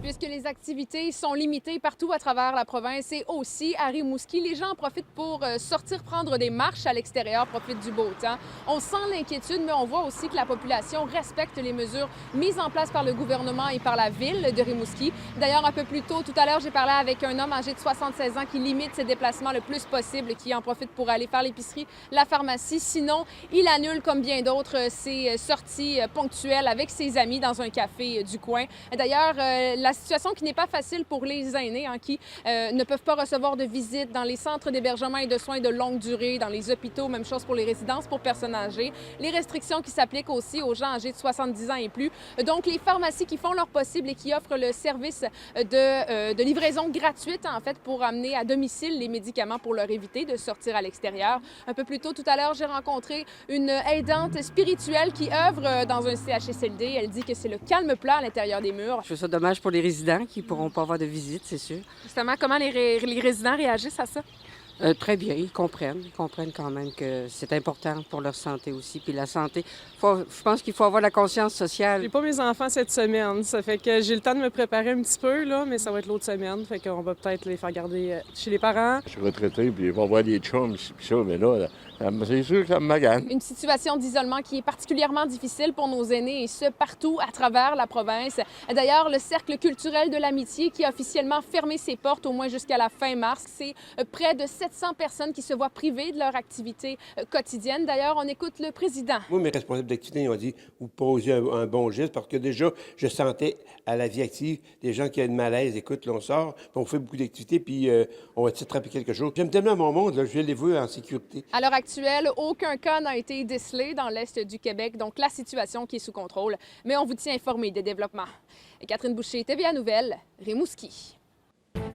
Puisque les activités sont limitées partout à travers la province et aussi à Rimouski, les gens en profitent pour sortir prendre des marches à l'extérieur, profitent du beau temps. On sent l'inquiétude, mais on voit aussi que la population respecte les mesures mises en place par le gouvernement et par la ville de Rimouski. D'ailleurs, un peu plus tôt, tout à l'heure, j'ai parlé avec un homme âgé de 76 ans qui limite ses déplacements le plus possible, qui en profite pour aller faire l'épicerie, la pharmacie. Sinon, il annule, comme bien d'autres, ses sorties ponctuelles avec ses amis dans un café du coin. D'ailleurs, la situation qui n'est pas facile pour les aînés qui ne peuvent pas recevoir de visites dans les centres d'hébergement et de soins de longue durée, dans les hôpitaux, même chose pour les résidences pour personnes âgées. Les restrictions qui s'appliquent aussi aux gens âgés de 70 ans et plus. Donc, les pharmacies qui font leur possible et qui offrent le service de livraison gratuite, en fait, pour amener à domicile les médicaments pour leur éviter de sortir à l'extérieur. Un peu plus tôt, tout à l'heure, j'ai rencontré une aidante spirituelle qui œuvre dans un CHSLD. Elle dit que c'est le calme plat à l'intérieur des murs. Je trouve ça dommage pour les résidents qui ne pourront pas avoir de visite, c'est sûr. Justement, comment les résidents réagissent à ça? Très bien, ils comprennent quand même que c'est important pour leur santé aussi. Puis la santé, je pense qu'il faut avoir la conscience sociale. J'ai pas mes enfants cette semaine, ça fait que j'ai le temps de me préparer un petit peu, là, mais ça va être l'autre semaine, fait qu'on va peut-être les faire garder chez les parents. Je suis retraité, puis ils vont voir des chums, puis ça, mais là, c'est sûr que ça me magane. Une situation d'isolement qui est particulièrement difficile pour nos aînés, et ce, partout à travers la province. D'ailleurs, le Cercle culturel de l'amitié qui a officiellement fermé ses portes au moins jusqu'à la fin mars, c'est près de 700 personnes qui se voient privées de leur activité quotidienne. D'ailleurs, on écoute le président. Moi, mes responsables d'activité, ils ont dit, vous posez un bon geste, parce que déjà, je sentais à la vie active des gens qui ont une malaise. Écoute, là, on sort, puis on fait beaucoup d'activités, puis on va s'attraper quelque chose. J'aime tellement mon monde, là, je vais les voir en sécurité. À l'heure actuelle, aucun cas n'a été décelé dans l'est du Québec, donc la situation qui est sous contrôle. Mais on vous tient informé des développements. Catherine Boucher, TVA Nouvelles, Rimouski.